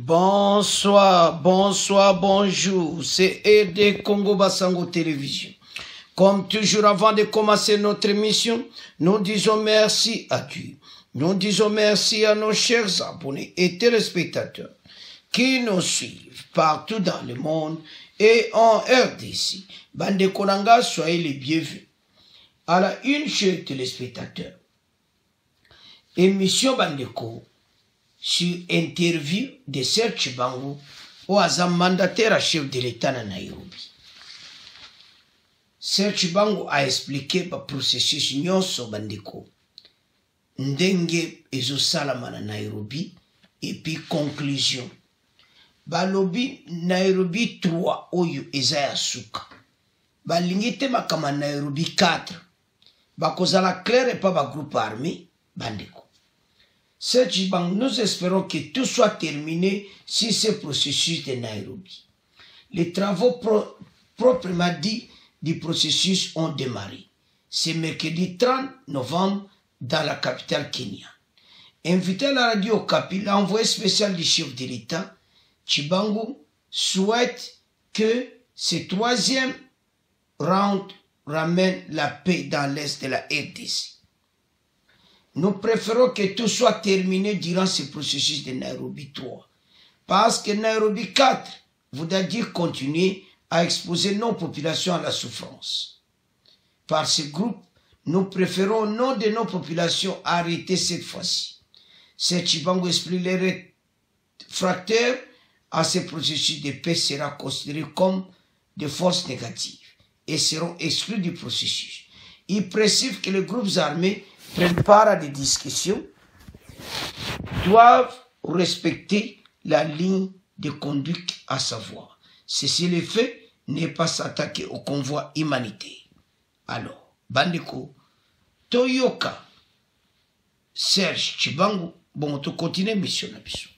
Bonsoir, bonsoir, bonjour. C'est ED Congo Basango Télévision. Comme toujours, avant de commencer notre émission, nous disons merci à Dieu. Nous disons merci à nos chers abonnés et téléspectateurs qui nous suivent partout dans le monde et en RDC. Bande Konanga, soyez les bienvenus. À la une, chers téléspectateurs, émission Bandeko sur interview de Serge Chibangu au mandataire à chef de l'État à Nairobi. Serge Chibangu a expliqué par processus nyonso Bandeko ndenge ezo salama na Nairobi et puis conclusion. Balobi Nairobi 3 oyo ezaya suka. Balingite makama Nairobi 4. Bakozala clair et pas ba groupe armé Bandeko. Serge Chibangu, nous espérons que tout soit terminé sur ce processus de Nairobi. Les travaux proprement dit du processus ont démarré. C'est mercredi 30 novembre dans la capitale Kenya. Invité à la radio Okapi, l'envoyé spécial du chef de l'État, Chibangu souhaite que ce troisième round ramène la paix dans l'est de la RDC. Nous préférons que tout soit terminé durant ce processus de Nairobi 3. Parce que Nairobi 4 voudra dire continuer à exposer nos populations à la souffrance. Par ce groupe, nous préférons au nom de nos populations arrêter cette fois-ci. Serge Chibangu explique les réfractaires à ce processus de paix sera considéré comme des forces négatives et seront exclus du processus. Il précise que les groupes armés prennent part à des discussions, doivent respecter la ligne de conduite à savoir. Ceci le fait, n'est pas s'attaquer au convoi humanitaire. Alors, Bandeko, Toyoka, Serge Chibangu, bon, tu continues mission na biso.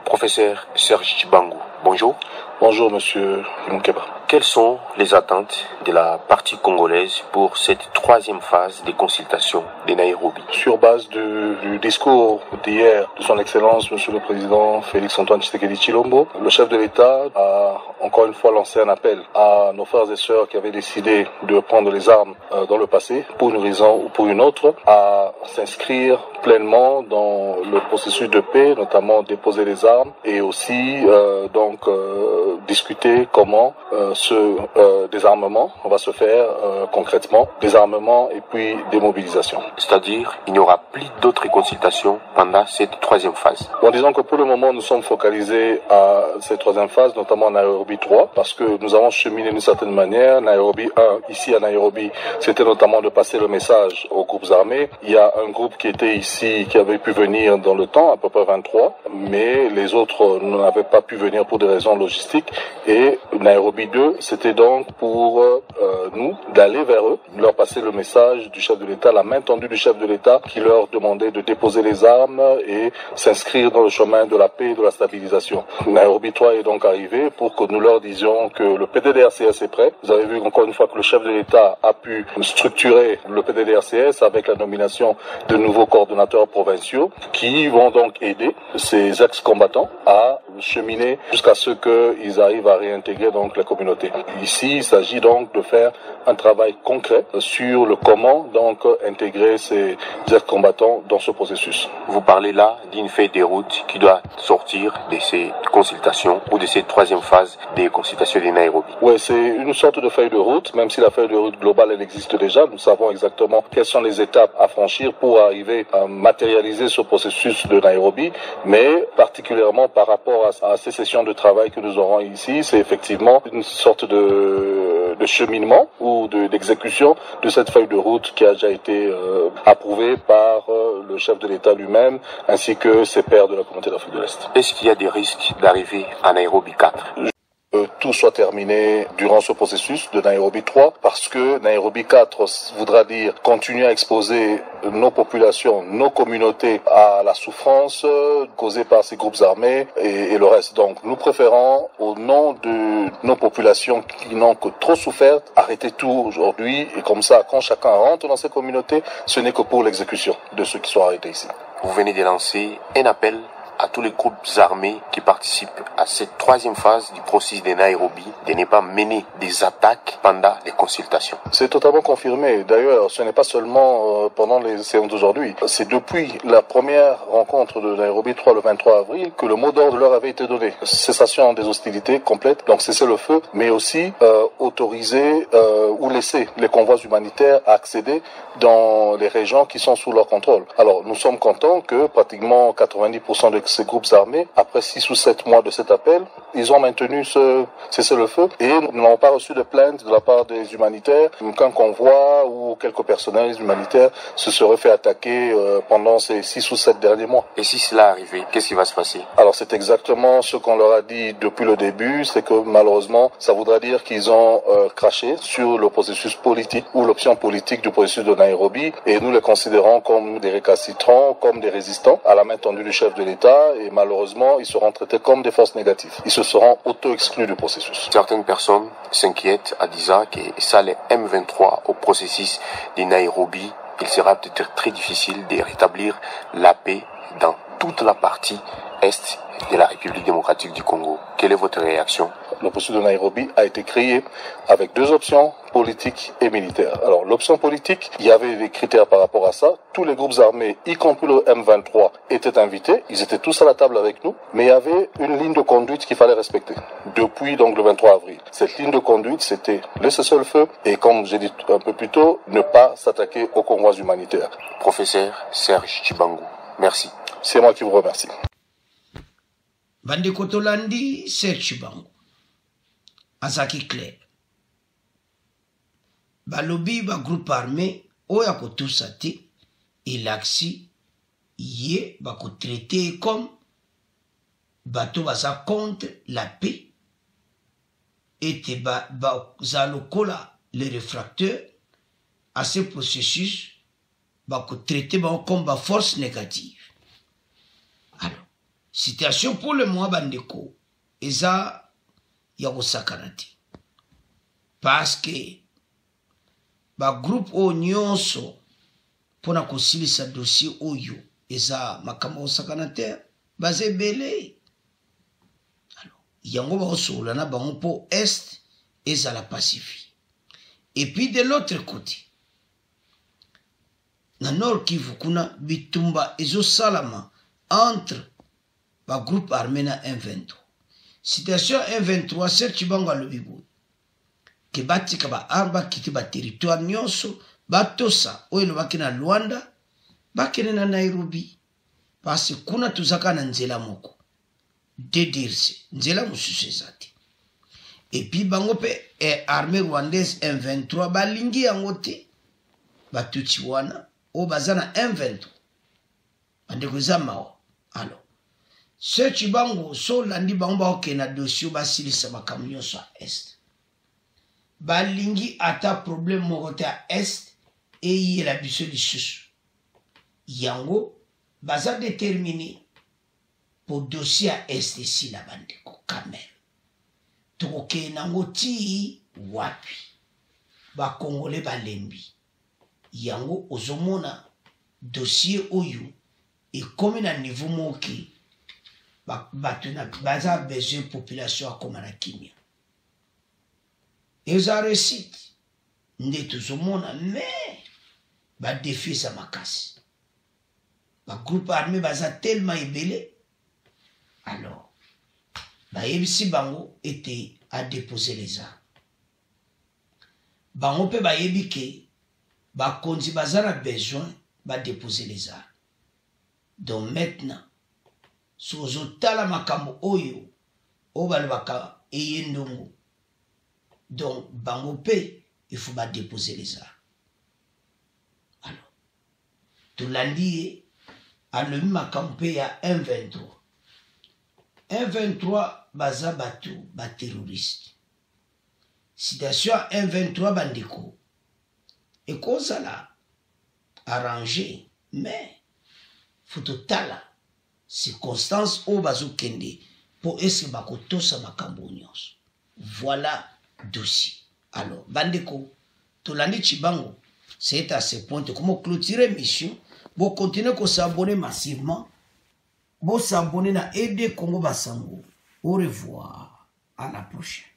Professeur Serge Chibangu, bonjour. Bonjour, monsieur Mukeba. Quelles sont les attentes de la partie congolaise pour cette troisième phase des consultations de Nairobi? Sur base du discours d'hier de son Excellence, monsieur le Président Félix-Antoine Tshisekedi Tshilombo, le chef de l'État a encore une fois lancé un appel à nos frères et sœurs qui avaient décidé de prendre les armes dans le passé, pour une raison ou pour une autre, à s'inscrire pleinement dans le processus de paix, notamment déposer les armes et aussi discuter comment ce désarmement va se faire concrètement, désarmement et puis démobilisation. C'est-à-dire, il n'y aura plus d'autres consultations pendant cette troisième phase. Bon, disons que pour le moment, nous sommes focalisés à cette troisième phase, notamment à Nairobi 3, parce que nous avons cheminé d'une certaine manière. Nairobi 1, ici à Nairobi, c'était notamment de passer le message aux groupes armés. Il y a un groupe qui était ici, qui avait pu venir dans le temps, à peu près 23, mais les autres n'avaient pas pu venir pour des raisons logistiques. Et Nairobi 2, c'était donc pour nous d'aller vers eux, leur passer le message du chef de l'État, la main tendue du chef de l'État qui leur demandait de déposer les armes et s'inscrire dans le chemin de la paix et de la stabilisation. Nairobi 3 est donc arrivé pour que nous leur disions que le PDDRCS est prêt. Vous avez vu encore une fois que le chef de l'État a pu structurer le PDDRCS avec la nomination de nouveaux coordonnateurs provinciaux qui vont donc aider ces ex-combattants à cheminer jusqu'à ce qu'ils arrivent à réintégrer donc la communauté. Ici, il s'agit donc de faire un travail concret sur le comment donc intégrer ces ex-combattants dans ce processus. Vous parlez là d'une feuille de route qui doit sortir de ces consultations ou de cette troisième phase des consultations de Nairobi. Oui, c'est une sorte de feuille de route, même si la feuille de route globale elle existe déjà. Nous savons exactement quelles sont les étapes à franchir pour arriver à matérialiser ce processus de Nairobi, mais particulièrement par rapport à ces sessions de travail que nous aurons ici, c'est effectivement une sorte de cheminement ou d'exécution de cette feuille de route qui a déjà été approuvée par le chef de l'État lui-même ainsi que ses pairs de la communauté d'Afrique de l'Est. Est-ce qu'il y a des risques d'arriver à Nairobi 4? Tout soit terminé durant ce processus de Nairobi 3 parce que Nairobi 4 voudra dire continuer à exposer nos populations, nos communautés à la souffrance causée par ces groupes armés et le reste. Donc nous préférons au nom de nos populations qui n'ont que trop souffert arrêter tout aujourd'hui et comme ça quand chacun rentre dans ces communautés ce n'est que pour l'exécution de ceux qui sont arrêtés ici. Vous venez de lancer un appel à tous les groupes armés qui participent à cette troisième phase du processus de Nairobi de ne pas mener des attaques pendant les consultations. C'est totalement confirmé. D'ailleurs, ce n'est pas seulement pendant les séances d'aujourd'hui. C'est depuis la première rencontre de Nairobi 3 le 23 avril que le mot d'ordre leur avait été donné. Cessation des hostilités complètes, donc cesser le feu, mais aussi autoriser ou laisser les convois humanitaires accéder dans les régions qui sont sous leur contrôle. Alors, nous sommes contents que pratiquement 90% de ces groupes armés, après 6 ou 7 mois de cet appel, ils ont maintenu ce cessez-le-feu et nous n'avons pas reçu de plainte de la part des humanitaires qu'un convoi ou quelques personnels humanitaires se seraient fait attaquer pendant ces 6 ou 7 derniers mois. Et si cela arrivait, qu'est-ce qui va se passer? Alors c'est exactement ce qu'on leur a dit depuis le début, c'est que malheureusement, ça voudra dire qu'ils ont craché sur le processus politique ou l'option politique du processus de Nairobi et nous les considérons comme des récalcitrants, comme des résistants à la main tendue du chef de l'État et malheureusement, ils seront traités comme des forces négatives. Ils se seront auto-exclus du processus. Certaines personnes s'inquiètent en disant que ça, les M23 au processus de Nairobi, il sera peut-être très difficile de rétablir la paix dans toute la partie est de la République démocratique du Congo. Quelle est votre réaction? Le processus de Nairobi a été créé avec 2 options, politiques et militaires. Alors l'option politique, il y avait des critères par rapport à ça. Tous les groupes armés, y compris le M23, étaient invités. Ils étaient tous à la table avec nous. Mais il y avait une ligne de conduite qu'il fallait respecter. Depuis donc le 23 avril. Cette ligne de conduite, c'était le cessez-le-feu et comme j'ai dit un peu plus tôt, ne pas s'attaquer aux convois humanitaires. Professeur Serge Tshibangou, merci. C'est moi qui vous remercie. Bandeko tolandi Serge Tshibangou azaki clair balobi ba groupe armé oya kotusa te elaksi ye bakotraité comme bato baza contre la paix ete baza lokola les réfracteurs à ce processus bakotraité bango comme ba force négative. Alors situation pour le mois bandeko eza ya kosakana te parce que ba groupe oyo nyonso mpona kosilisa dossier oyo eza makambo kosakana te baza ebele. Alors yango bakosokola na bango mpo est ezala pacifique. Et puis de l'autre côté na Nord Kivu kuna bitumba ezosalama entre ba groupe armé na M23. Situation M23 Serge Tshibangou alobi boye ke batika ba arme bakiti ba territoire nyonso batosa oyo elobaki na Luanda bakende na Nairobi parce kuna tozaka na nzela moko dedirse nzela mosusu eza te. Et puis bango mpe armée rwandaise M23 balingi yango te batuti wana oyo baza na M23 bandeko eza mawa. Alors Serge Tshibangou so landi bango baokende na dossier basilisa makambo nyonso ya est balingi ata problème moko te ya est eyela biso lisusu yango baza déterminé pour dossier ya est esila bandeko kamere tokokende nango ti wapi bakongole balembi yango ozomona dossier oyo ekomi na niveau moke baza besoin population akoma na kimia eza réussite nde tozomona mais badefi eza makasi bagroupe armé baza tellement ebele. Alors bayebisi bango ete adéposer les armes bango mpe bayebi ke bakonzi baza na besoin badéposer les armes. Donc maintenant so ozotala makambo oyo oyo balobaka eye ndongo donc bango mpe il faut badéposer les armes. Alors tolandi ye alobi makambo mpe ya M23 baza bato baterroriste. Situation ya M23 bandeko ekozala arrangé mais faut totala circonstance oyo bazokende po eske bakotosa makambo nyonso. Voilà dossier. Alors bandeko tolandi Tshibangou c'est à ce point comment clôturer mission. Bon continuer qu'on s'abonne massivement Bo s'abonner na Aide Congo Basango. Au revoir. À la prochaine.